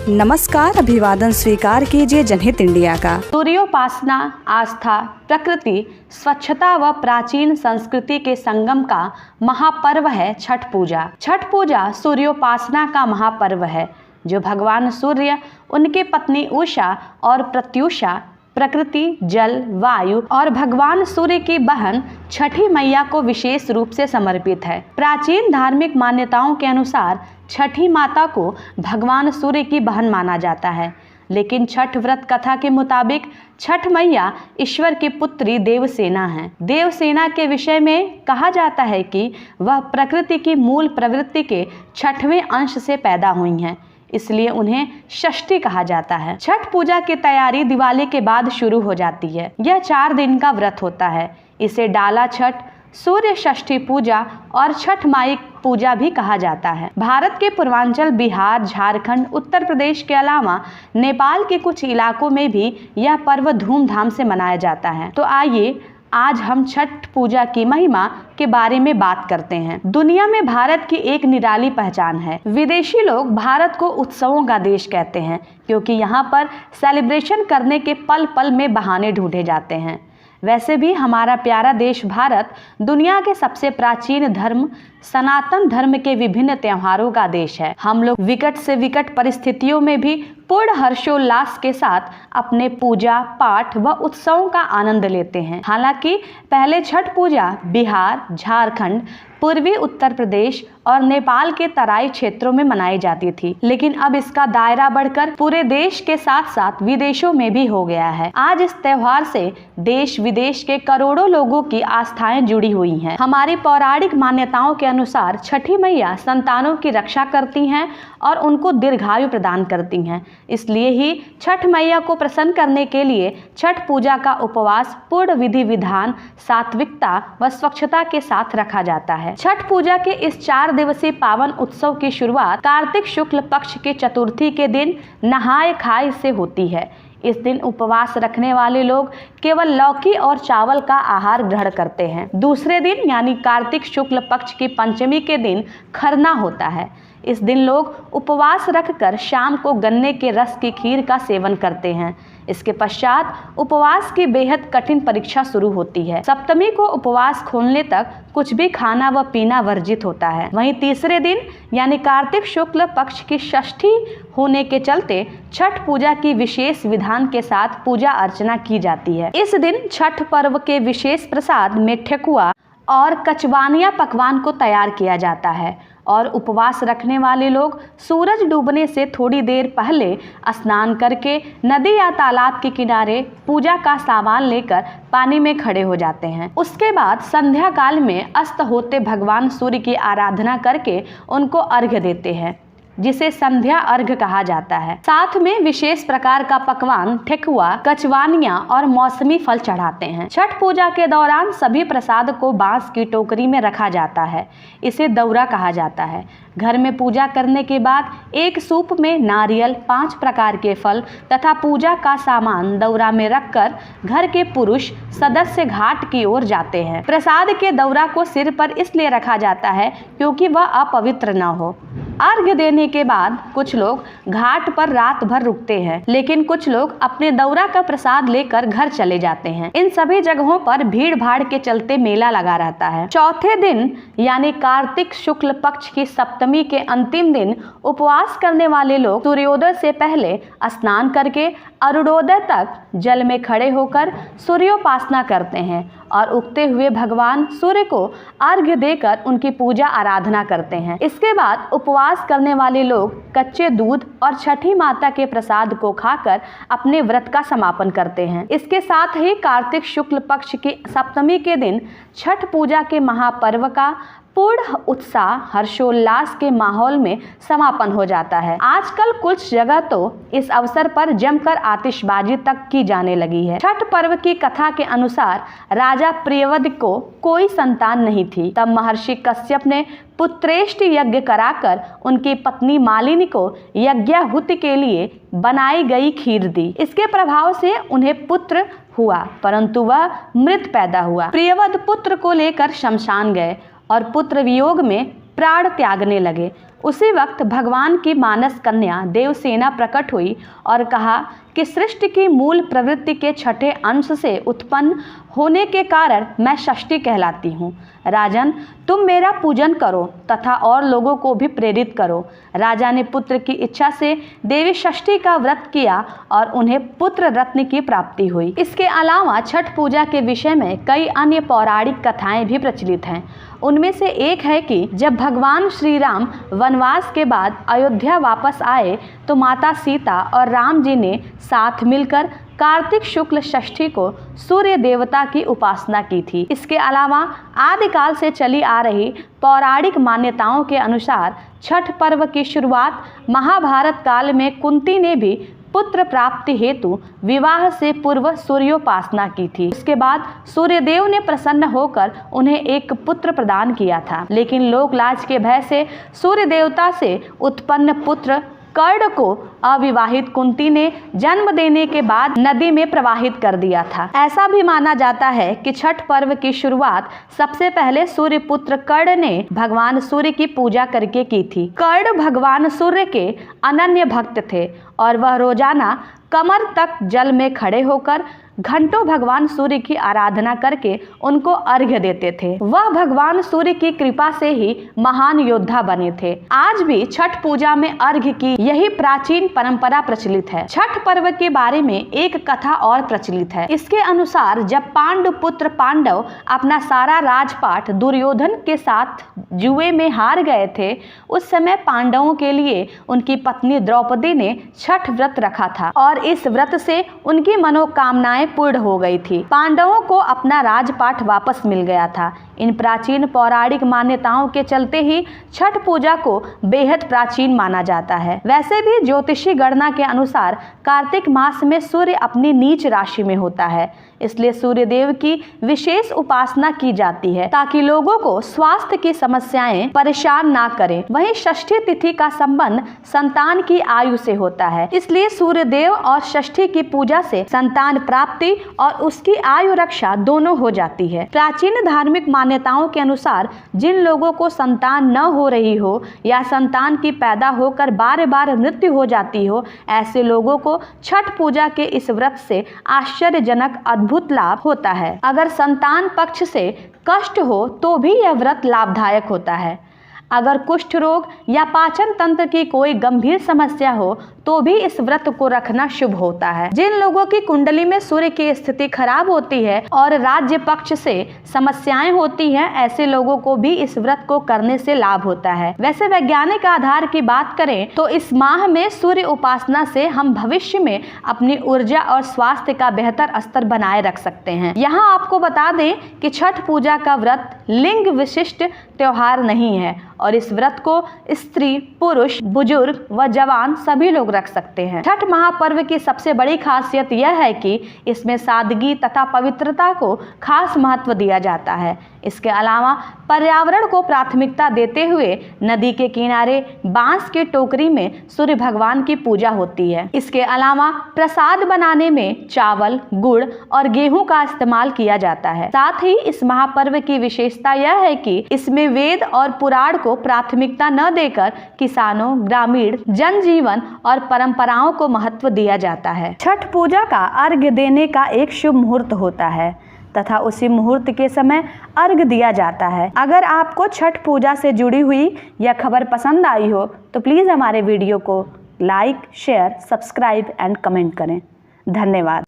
नमस्कार, अभिवादन स्वीकार कीजिए जनहित इंडिया का। सूर्योपासना, आस्था, प्रकृति, स्वच्छता व प्राचीन संस्कृति के संगम का महापर्व है छठ पूजा। छठ पूजा सूर्योपासना का महापर्व है जो भगवान सूर्य, उनके पत्नी उषा और प्रत्युषा, प्रकृति, जल, वायु और भगवान सूर्य की बहन छठी मैया को विशेष रूप से समर्पित है। प्राचीन धार्मिक मान्यताओं के अनुसार छठी माता को भगवान सूर्य की बहन माना जाता है, लेकिन छठ व्रत कथा के मुताबिक छठ मैया ईश्वर की पुत्री देवसेना है। देवसेना के विषय में कहा जाता है कि वह प्रकृति की मूल प्रवृत्ति के 6वें अंश से पैदा हुई हैं, इसलिए उन्हें षष्ठी कहा जाता है। छठ पूजा की तैयारी दिवाली के बाद शुरू हो जाती है। यह 4 दिन का व्रत होता है। इसे डाला छठ, सूर्य षष्ठी पूजा और छठ माई पूजा भी कहा जाता है। भारत के पूर्वांचल, बिहार, झारखंड, उत्तर प्रदेश के अलावा नेपाल के कुछ इलाकों में भी यह पर्व धूमधाम से मनाया जाता है। तो आइए आज हम छठ पूजा की महिमा के बारे में बात करते हैं। दुनिया में भारत की एक निराली पहचान है। विदेशी लोग भारत को उत्सवों का देश कहते हैं क्योंकि यहाँ पर सेलिब्रेशन करने के पल पल में बहाने ढूंढे जाते हैं। वैसे भी हमारा प्यारा देश भारत दुनिया के सबसे प्राचीन धर्म सनातन धर्म के विभिन्न त्योहारों का देश है। हम लोग विकट से विकट परिस्थितियों में भी पूर्ण हर्षोल्लास के साथ अपने पूजा पाठ व उत्सवों का आनंद लेते हैं। हालांकि पहले छठ पूजा बिहार, झारखंड, पूर्वी उत्तर प्रदेश और नेपाल के तराई क्षेत्रों में मनाई जाती थी, लेकिन अब इसका दायरा बढ़कर पूरे देश के साथ साथ विदेशों में भी हो गया है। आज इस त्योहार से देश विदेश के करोड़ों लोगों की आस्थाएं जुड़ी हुई हैं। हमारी पौराणिक मान्यताओं के अनुसार छठी मैया संतानों की रक्षा करती हैं और उनको दीर्घायु प्रदान करती हैं। इसलिए ही छठ मैया को प्रसन्न करने के लिए छठ पूजा का उपवास पूर्ण विधि विधान, सात्विकता व स्वच्छता के साथ रखा जाता है। छठ पूजा के इस 4 दिवसीय पावन उत्सव की शुरुआत कार्तिक शुक्ल पक्ष के चतुर्थी के दिन नहाय खाय से होती है। इस दिन उपवास रखने वाले लोग केवल लौकी और चावल का आहार ग्रहण करते हैं। दूसरे दिन यानी कार्तिक शुक्ल पक्ष की पंचमी के दिन खरना होता है। इस दिन लोग उपवास रखकर शाम को गन्ने के रस की खीर का सेवन करते हैं। इसके पश्चात उपवास की बेहद कठिन परीक्षा शुरू होती है। सप्तमी को उपवास खोलने तक कुछ भी खाना व पीना वर्जित होता है। वहीं तीसरे दिन यानी कार्तिक शुक्ल पक्ष की षष्ठी होने के चलते छठ पूजा की विशेष विधान के साथ पूजा अर्चना की जाती है। इस दिन छठ पर्व के विशेष प्रसाद में ठेकुआ और कचवानिया पकवान को तैयार किया जाता है और उपवास रखने वाले लोग सूरज डूबने से थोड़ी देर पहले स्नान करके नदी या तालाब के किनारे पूजा का सामान लेकर पानी में खड़े हो जाते हैं। उसके बाद संध्या काल में अस्त होते भगवान सूर्य की आराधना करके उनको अर्घ्य देते हैं, जिसे संध्या अर्घ्य कहा जाता है। साथ में विशेष प्रकार का पकवान ठेकुआ, कचवानिया और मौसमी फल चढ़ाते हैं। छठ पूजा के दौरान सभी प्रसाद को बांस की टोकरी में रखा जाता है। इसे दौरा कहा जाता है। घर में पूजा करने के बाद एक सूप में नारियल, 5 प्रकार के फल तथा पूजा का सामान दौरा में रखकर घर के पुरुष सदस्य घाट की ओर जाते हैं। प्रसाद के दौरा को सिर पर इसलिए रखा जाता है क्योंकि वह अपवित्र न हो। अर्घ्य देने के बाद कुछ लोग घाट पर रात भर रुकते हैं, लेकिन कुछ लोग अपने दौरा का प्रसाद लेकर घर चले जाते हैं। इन सभी जगहों पर भीड़ भाड़ के चलते मेला लगा रहता है। चौथे दिन यानी कार्तिक शुक्ल पक्ष की सप्तमी के अंतिम दिन उपवास करने वाले लोग सूर्योदय से पहले स्नान करके अरुणोदय तक जल में खड़े होकर सूर्योपासना करते हैं और उगते हुए भगवान सूर्य को अर्घ्य देकर उनकी पूजा आराधना करते हैं। इसके बाद उपवास करने वाले लोग कच्चे दूध और छठी माता के प्रसाद को खाकर अपने व्रत का समापन करते हैं। इसके साथ ही कार्तिक शुक्ल पक्ष की सप्तमी के दिन छठ पूजा के महापर्व का पूर्ण उत्साह हर्षोल्लास के माहौल में समापन हो जाता है। आजकल कुछ जगह तो इस अवसर पर जमकर आतिशबाजी तक की जाने लगी है। छठ पर्व की कथा के अनुसार राजा प्रियव्रत को कोई संतान नहीं थी। तब महर्षि कश्यप ने पुत्रेष्टि यज्ञ कराकर उनकी पत्नी मालिनी को यज्ञाहुति के लिए बनाई गई खीर दी। इसके प्रभाव से उन्हें पुत्र हुआ, परंतु वह मृत पैदा हुआ। प्रियव्रत पुत्र को लेकर शमशान गए और पुत्र वियोग में प्राण त्यागने लगे। उसी वक्त भगवान की मानस कन्या देवसेना प्रकट हुई और कहा कि सृष्टि की मूल प्रवृत्ति के छठे अंश से उत्पन्न होने के कारण मैं षष्ठी कहलाती हूँ। राजन, तुम मेरा पूजन करो तथा और लोगों को भी प्रेरित करो। राजा ने पुत्र की इच्छा से देवी षष्ठी का व्रत किया और उन्हें पुत्र रत्न की प्राप्ति हुई। इसके अलावा छठ पूजा के विषय में कई अन्य पौराणिक कथाएं भी प्रचलित हैं। उनमें से एक है कि जब भगवान श्री राम वनवास के बाद अयोध्या वापस आए तो माता सीता और राम जी ने साथ मिलकर कार्तिक शुक्ल षष्ठी को सूर्य देवता की उपासना की थी। इसके अलावा आदिकाल से चली आ रही पौराणिक मान्यताओं के अनुसार छठ पर्व की शुरुआत महाभारत काल में कुंती ने भी पुत्र प्राप्ति हेतु विवाह से पूर्व सूर्योपासना की थी। उसके बाद सूर्यदेव ने प्रसन्न होकर उन्हें एक पुत्र प्रदान किया था, लेकिन लोक लाज के भय से सूर्य देवता से उत्पन्न पुत्र कर्ण को अविवाहित कुंती ने जन्म देने के बाद नदी में प्रवाहित कर दिया था। ऐसा भी माना जाता है कि छठ पर्व की शुरुआत सबसे पहले सूर्य पुत्र कर्ण ने भगवान सूर्य की पूजा करके की थी। कर्ण भगवान सूर्य के अनन्य भक्त थे और वह रोजाना कमर तक जल में खड़े होकर घंटों भगवान सूर्य की आराधना करके उनको अर्घ्य देते थे। वह भगवान सूर्य की कृपा से ही महान योद्धा बने थे। आज भी छठ पूजा में अर्घ्य की यही प्राचीन परंपरा प्रचलित है। छठ पर्व के बारे में एक कथा और प्रचलित है। इसके अनुसार जब पांडु पुत्र पांडव अपना सारा राजपाट दुर्योधन के साथ जुए में हार गए थे, उस समय पांडवों के लिए उनकी पत्नी द्रौपदी ने छठ व्रत रखा था और इस व्रत से उनकी मनोकामनाएं पूर्ण हो गई थी। पांडवों को अपना राजपाट वापस मिल गया था। इन प्राचीन पौराणिक मान्यताओं के चलते ही छठ पूजा को बेहद प्राचीन माना जाता है। वैसे भी ज्योतिषी गणना के अनुसार कार्तिक मास में सूर्य अपनी नीच राशि में होता है, इसलिए सूर्य देव की विशेष उपासना की जाती है ताकि लोगों को स्वास्थ्य की समस्याएं परेशान ना करें। वहीं षष्ठी तिथि का संबंध संतान की आयु से होता है, इसलिए सूर्य देव और षष्ठी की पूजा से संतान प्राप्ति और उसकी आयु रक्षा दोनों हो जाती है। प्राचीन धार्मिक मान्यताओं के अनुसार जिन लोगों को संतान न हो रही हो या संतान की पैदा होकर बार बार मृत्यु हो जाती हो, ऐसे लोगों को छठ पूजा के इस व्रत से आश्चर्यजनक अद्भुत लाभ होता है। अगर संतान पक्ष से कष्ट हो तो भी यह व्रत लाभदायक होता है। अगर कुष्ठ रोग या पाचन तंत्र की कोई गंभीर समस्या हो तो भी इस व्रत को रखना शुभ होता है। जिन लोगों की कुंडली में सूर्य की स्थिति खराब होती है और राज्य पक्ष से समस्याएं होती हैं, ऐसे लोगों को भी इस व्रत को करने से लाभ होता है। वैसे वैज्ञानिक आधार की बात करें तो इस माह में सूर्य उपासना से हम भविष्य में अपनी ऊर्जा और स्वास्थ्य का बेहतर स्तर बनाए रख सकते हैं। यहाँ आपको बता दें कि छठ पूजा का व्रत लिंग विशिष्ट त्योहार नहीं है और इस व्रत को स्त्री, पुरुष, बुजुर्ग व जवान सभी लोग रख सकते हैं। छठ महापर्व की सबसे बड़ी खासियत यह है कि इसमें सादगी तथा पवित्रता को खास महत्व दिया जाता है। इसके अलावा पर्यावरण को प्राथमिकता देते हुए नदी के किनारे बांस की टोकरी में सूर्य भगवान की पूजा होती है। इसके अलावा प्रसाद बनाने में चावल, गुड़ और गेहूं का इस्तेमाल किया जाता है। साथ ही इस महापर्व की विशेषता यह है कि इसमें वेद और पुराण को प्राथमिकता न देकर किसानों, ग्रामीण जनजीवन और परंपराओं को महत्व दिया जाता है। छठ पूजा का अर्घ्य देने का एक शुभ मुहूर्त होता है तथा उसी मुहूर्त के समय अर्घ्य दिया जाता है। अगर आपको छठ पूजा से जुड़ी हुई यह खबर पसंद आई हो तो प्लीज़ हमारे वीडियो को like, share, subscribe and comment करें। धन्यवाद।